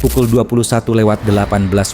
pukul 21:18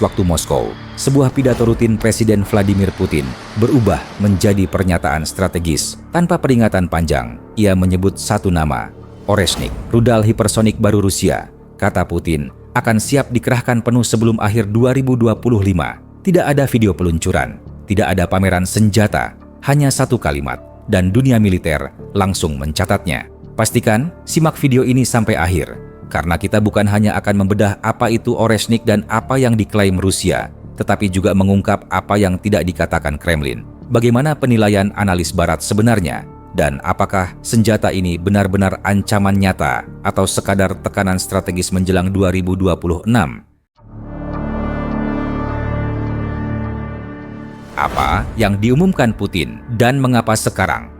waktu Moskow, sebuah pidato rutin Presiden Vladimir Putin berubah menjadi pernyataan strategis. Tanpa peringatan panjang, ia menyebut satu nama, Oreshnik, rudal hipersonik baru Rusia. Kata Putin, akan siap dikerahkan penuh sebelum akhir 2025. Tidak ada video peluncuran, tidak ada pameran senjata, hanya satu kalimat, dan dunia militer langsung mencatatnya. Pastikan simak video ini sampai akhir, karena kita bukan hanya akan membedah apa itu Oreshnik dan apa yang diklaim Rusia, tetapi juga mengungkap apa yang tidak dikatakan Kremlin. Bagaimana penilaian analis Barat sebenarnya, dan apakah senjata ini benar-benar ancaman nyata atau sekadar tekanan strategis menjelang 2026? Apa yang diumumkan Putin dan mengapa sekarang?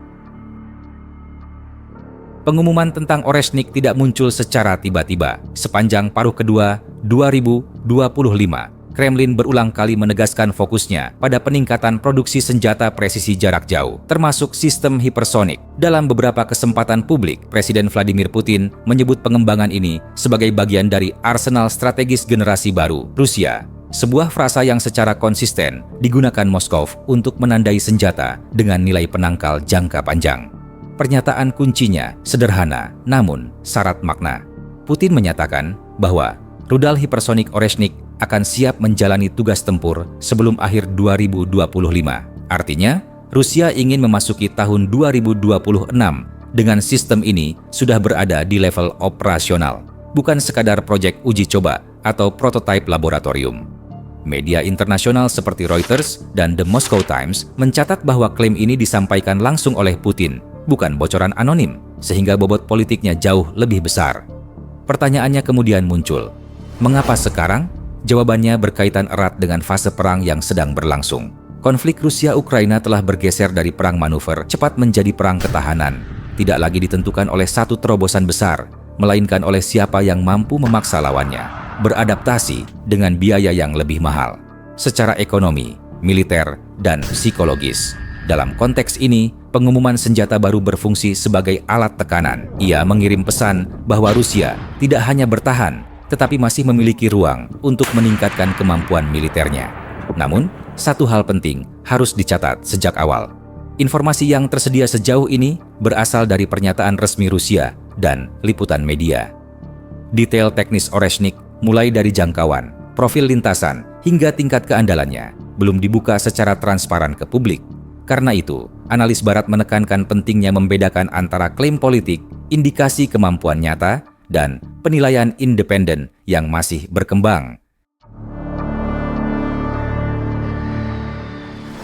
Pengumuman tentang Oreshnik tidak muncul secara tiba-tiba. Sepanjang paruh kedua 2025, Kremlin berulang kali menegaskan fokusnya pada peningkatan produksi senjata presisi jarak jauh, termasuk sistem hipersonik. Dalam beberapa kesempatan publik, Presiden Vladimir Putin menyebut pengembangan ini sebagai bagian dari arsenal strategis generasi baru Rusia. Sebuah frasa yang secara konsisten digunakan Moskow untuk menandai senjata dengan nilai penangkal jangka panjang. Pernyataan kuncinya sederhana, namun syarat makna. Putin menyatakan bahwa rudal hipersonik Oreshnik akan siap menjalani tugas tempur sebelum akhir 2025. Artinya, Rusia ingin memasuki tahun 2026 dengan sistem ini sudah berada di level operasional, bukan sekadar proyek uji coba atau prototipe laboratorium. Media internasional seperti Reuters dan The Moscow Times mencatat bahwa klaim ini disampaikan langsung oleh Putin, bukan bocoran anonim, sehingga bobot politiknya jauh lebih besar. Pertanyaannya kemudian muncul, mengapa sekarang? Jawabannya berkaitan erat dengan fase perang yang sedang berlangsung. Konflik Rusia-Ukraina telah bergeser dari perang manuver cepat menjadi perang ketahanan. Tidak lagi ditentukan oleh satu terobosan besar, melainkan oleh siapa yang mampu memaksa lawannya beradaptasi dengan biaya yang lebih mahal, secara ekonomi, militer, dan psikologis. Dalam konteks ini, pengumuman senjata baru berfungsi sebagai alat tekanan. Ia mengirim pesan bahwa Rusia tidak hanya bertahan, tetapi masih memiliki ruang untuk meningkatkan kemampuan militernya. Namun, satu hal penting harus dicatat sejak awal. Informasi yang tersedia sejauh ini berasal dari pernyataan resmi Rusia dan liputan media. Detail teknis Oreshnik, mulai dari jangkauan, profil lintasan, hingga tingkat keandalannya, belum dibuka secara transparan ke publik. Karena itu, analis Barat menekankan pentingnya membedakan antara klaim politik, indikasi kemampuan nyata, dan penilaian independen yang masih berkembang.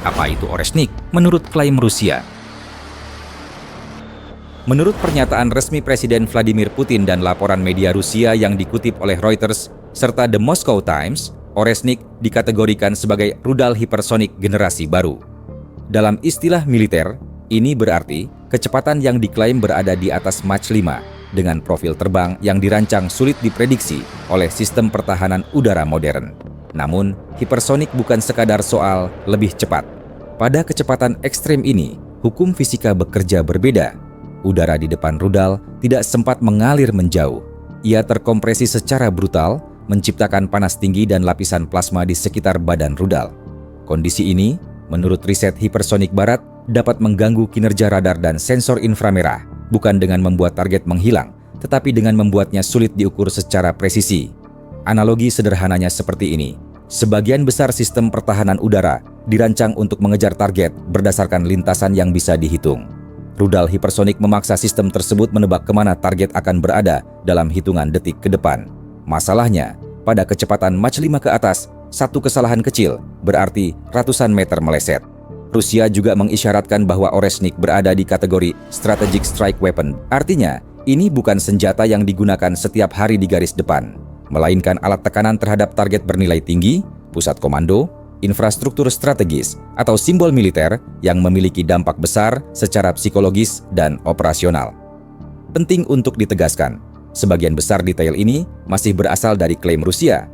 Apa itu Oreshnik menurut klaim Rusia? Menurut pernyataan resmi Presiden Vladimir Putin dan laporan media Rusia yang dikutip oleh Reuters serta The Moscow Times, Oreshnik dikategorikan sebagai rudal hipersonik generasi baru. Dalam istilah militer, ini berarti kecepatan yang diklaim berada di atas Mach 5 dengan profil terbang yang dirancang sulit diprediksi oleh sistem pertahanan udara modern. Namun, hipersonik bukan sekadar soal lebih cepat. Pada kecepatan ekstrim ini, hukum fisika bekerja berbeda. Udara di depan rudal tidak sempat mengalir menjauh. Ia terkompresi secara brutal, menciptakan panas tinggi dan lapisan plasma di sekitar badan rudal. Kondisi ini, menurut riset hipersonik Barat, dapat mengganggu kinerja radar dan sensor inframerah, bukan dengan membuat target menghilang, tetapi dengan membuatnya sulit diukur secara presisi. Analogi sederhananya seperti ini. Sebagian besar sistem pertahanan udara dirancang untuk mengejar target berdasarkan lintasan yang bisa dihitung. Rudal hipersonik memaksa sistem tersebut menebak kemana target akan berada dalam hitungan detik ke depan. Masalahnya, pada kecepatan Mach 5 ke atas, satu kesalahan kecil berarti ratusan meter meleset. Rusia juga mengisyaratkan bahwa Oreshnik berada di kategori Strategic Strike Weapon. Artinya, ini bukan senjata yang digunakan setiap hari di garis depan, melainkan alat tekanan terhadap target bernilai tinggi, pusat komando, infrastruktur strategis, atau simbol militer yang memiliki dampak besar secara psikologis dan operasional. Penting untuk ditegaskan, sebagian besar detail ini masih berasal dari klaim Rusia.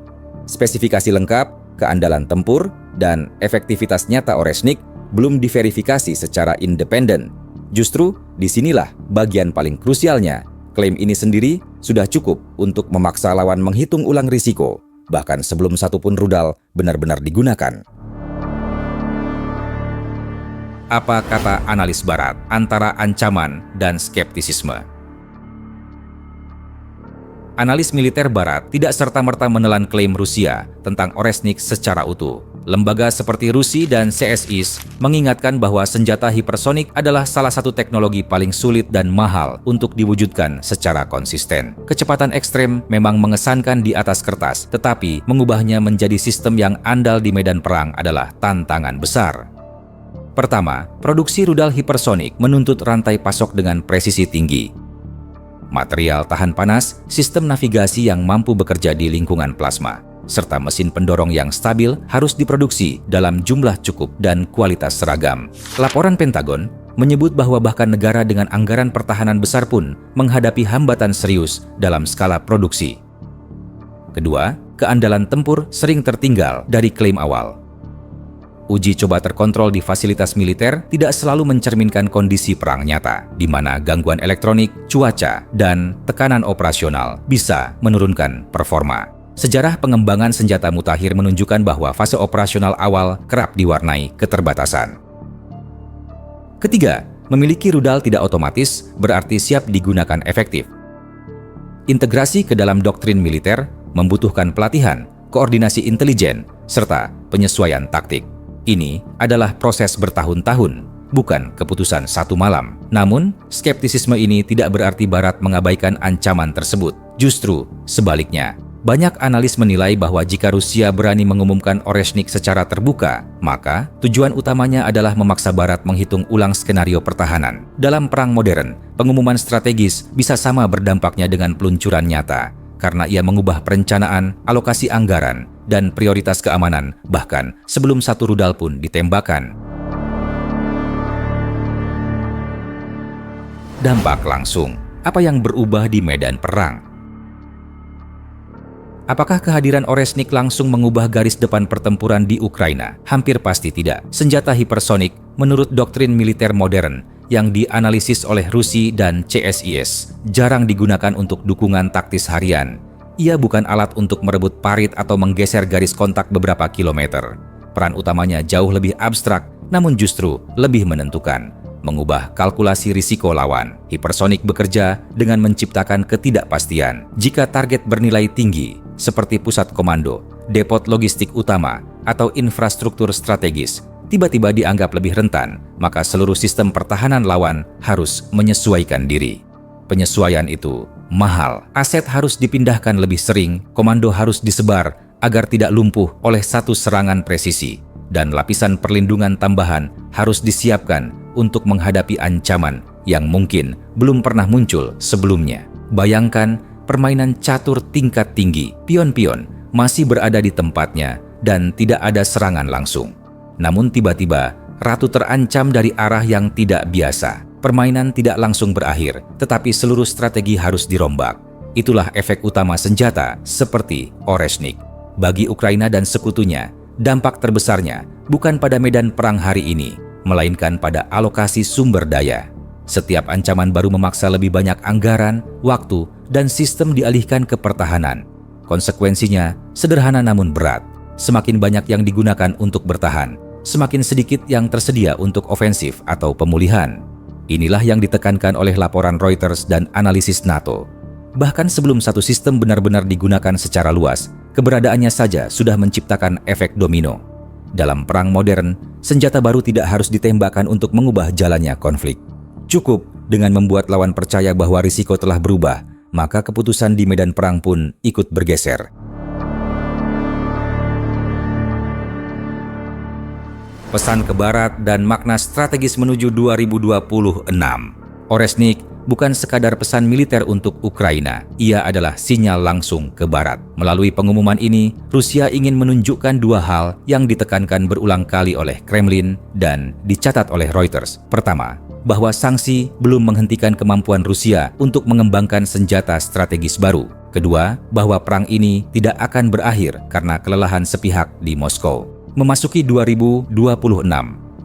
Spesifikasi lengkap, keandalan tempur, dan efektivitas nyata Oreshnik belum diverifikasi secara independen. Justru disinilah bagian paling krusialnya, Klaim ini sendiri sudah cukup untuk memaksa lawan menghitung ulang risiko, bahkan sebelum satupun rudal benar-benar digunakan. Apa kata analis Barat antara ancaman dan skeptisisme? Analis militer Barat tidak serta-merta menelan klaim Rusia tentang Oresnik secara utuh. Lembaga seperti RUSI dan CSIS mengingatkan bahwa senjata hipersonik adalah salah satu teknologi paling sulit dan mahal untuk diwujudkan secara konsisten. Kecepatan ekstrem memang mengesankan di atas kertas, tetapi mengubahnya menjadi sistem yang andal di medan perang adalah tantangan besar. Pertama, produksi rudal hipersonik menuntut rantai pasok dengan presisi tinggi. Material tahan panas, sistem navigasi yang mampu bekerja di lingkungan plasma, serta mesin pendorong yang stabil harus diproduksi dalam jumlah cukup dan kualitas seragam. Laporan Pentagon menyebut bahwa bahkan negara dengan anggaran pertahanan besar pun menghadapi hambatan serius dalam skala produksi. Kedua, keandalan tempur sering tertinggal dari klaim awal. Uji coba terkontrol di fasilitas militer tidak selalu mencerminkan kondisi perang nyata, di mana gangguan elektronik, cuaca, dan tekanan operasional bisa menurunkan performa. Sejarah pengembangan senjata mutakhir menunjukkan bahwa fase operasional awal kerap diwarnai keterbatasan. Ketiga, memiliki rudal tidak otomatis berarti siap digunakan efektif. Integrasi ke dalam doktrin militer membutuhkan pelatihan, koordinasi intelijen, serta penyesuaian taktik. Ini adalah proses bertahun-tahun, bukan keputusan satu malam. Namun, skeptisisme ini tidak berarti Barat mengabaikan ancaman tersebut. Justru sebaliknya, banyak analis menilai bahwa jika Rusia berani mengumumkan Oresnik secara terbuka, maka tujuan utamanya adalah memaksa Barat menghitung ulang skenario pertahanan. Dalam perang modern, pengumuman strategis bisa sama berdampaknya dengan peluncuran nyata, karena ia mengubah perencanaan, alokasi anggaran, dan prioritas keamanan, bahkan sebelum satu rudal pun ditembakkan. Dampak langsung, apa yang berubah di medan perang? Apakah kehadiran Oresnik langsung mengubah garis depan pertempuran di Ukraina? Hampir pasti tidak. Senjata hipersonik, menurut doktrin militer modern, yang dianalisis oleh RUSI dan CSIS, jarang digunakan untuk dukungan taktis harian. Ia bukan alat untuk merebut parit atau menggeser garis kontak beberapa kilometer. Peran utamanya jauh lebih abstrak, namun justru lebih menentukan. Mengubah kalkulasi risiko lawan. Hipersonik bekerja dengan menciptakan ketidakpastian. Jika target bernilai tinggi, seperti pusat komando, depot logistik utama, atau infrastruktur strategis, tiba-tiba dianggap lebih rentan, maka seluruh sistem pertahanan lawan harus menyesuaikan diri. Penyesuaian itu mahal. Aset harus dipindahkan lebih sering, komando harus disebar agar tidak lumpuh oleh satu serangan presisi, dan lapisan perlindungan tambahan harus disiapkan untuk menghadapi ancaman yang mungkin belum pernah muncul sebelumnya. Bayangkan permainan catur tingkat tinggi, pion-pion masih berada di tempatnya dan tidak ada serangan langsung. Namun tiba-tiba, ratu terancam dari arah yang tidak biasa. Permainan tidak langsung berakhir, tetapi seluruh strategi harus dirombak. Itulah efek utama senjata seperti Oresnik. Bagi Ukraina dan sekutunya, dampak terbesarnya bukan pada medan perang hari ini, melainkan pada alokasi sumber daya. Setiap ancaman baru memaksa lebih banyak anggaran, waktu, dan sistem dialihkan ke pertahanan. Konsekuensinya sederhana namun berat. Semakin banyak yang digunakan untuk bertahan, semakin sedikit yang tersedia untuk ofensif atau pemulihan. Inilah yang ditekankan oleh laporan Reuters dan analisis NATO. Bahkan sebelum satu sistem benar-benar digunakan secara luas, keberadaannya saja sudah menciptakan efek domino. Dalam perang modern, senjata baru tidak harus ditembakkan untuk mengubah jalannya konflik. Cukup dengan membuat lawan percaya bahwa risiko telah berubah, maka keputusan di medan perang pun ikut bergeser. Pesan ke Barat dan makna strategis menuju 2026. Oresnik bukan sekadar pesan militer untuk Ukraina, ia adalah sinyal langsung ke Barat. Melalui pengumuman ini, Rusia ingin menunjukkan dua hal yang ditekankan berulang kali oleh Kremlin dan dicatat oleh Reuters. Pertama, bahwa sanksi belum menghentikan kemampuan Rusia untuk mengembangkan senjata strategis baru. Kedua, bahwa perang ini tidak akan berakhir karena kelelahan sepihak di Moskow. Memasuki 2026,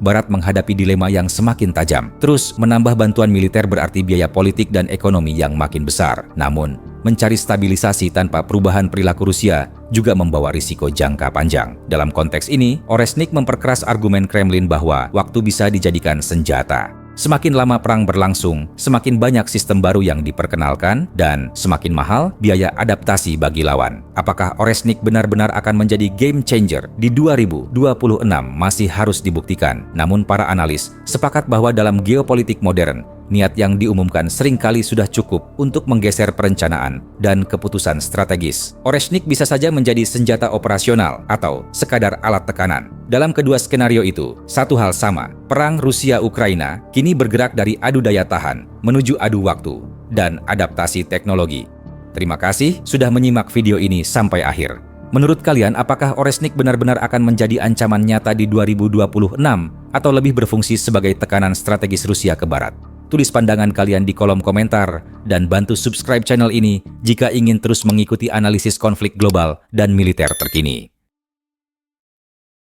Barat menghadapi dilema yang semakin tajam. Terus, menambah bantuan militer berarti biaya politik dan ekonomi yang makin besar. Namun, mencari stabilisasi tanpa perubahan perilaku Rusia juga membawa risiko jangka panjang. Dalam konteks ini, Oresnik memperkeras argumen Kremlin bahwa waktu bisa dijadikan senjata. Semakin lama perang berlangsung, semakin banyak sistem baru yang diperkenalkan, dan semakin mahal biaya adaptasi bagi lawan. Apakah Oresnik benar-benar akan menjadi game changer di 2026 masih harus dibuktikan. Namun para analis sepakat bahwa dalam geopolitik modern, niat yang diumumkan seringkali sudah cukup untuk menggeser perencanaan dan keputusan strategis. Oresnik bisa saja menjadi senjata operasional atau sekadar alat tekanan. Dalam kedua skenario itu, satu hal sama. Perang Rusia-Ukraina kini bergerak dari adu daya tahan menuju adu waktu dan adaptasi teknologi. Terima kasih sudah menyimak video ini sampai akhir. Menurut kalian, apakah Oresnik benar-benar akan menjadi ancaman nyata di 2026 atau lebih berfungsi sebagai tekanan strategis Rusia ke Barat? Tulis pandangan kalian di kolom komentar dan bantu subscribe channel ini jika ingin terus mengikuti analisis konflik global dan militer terkini.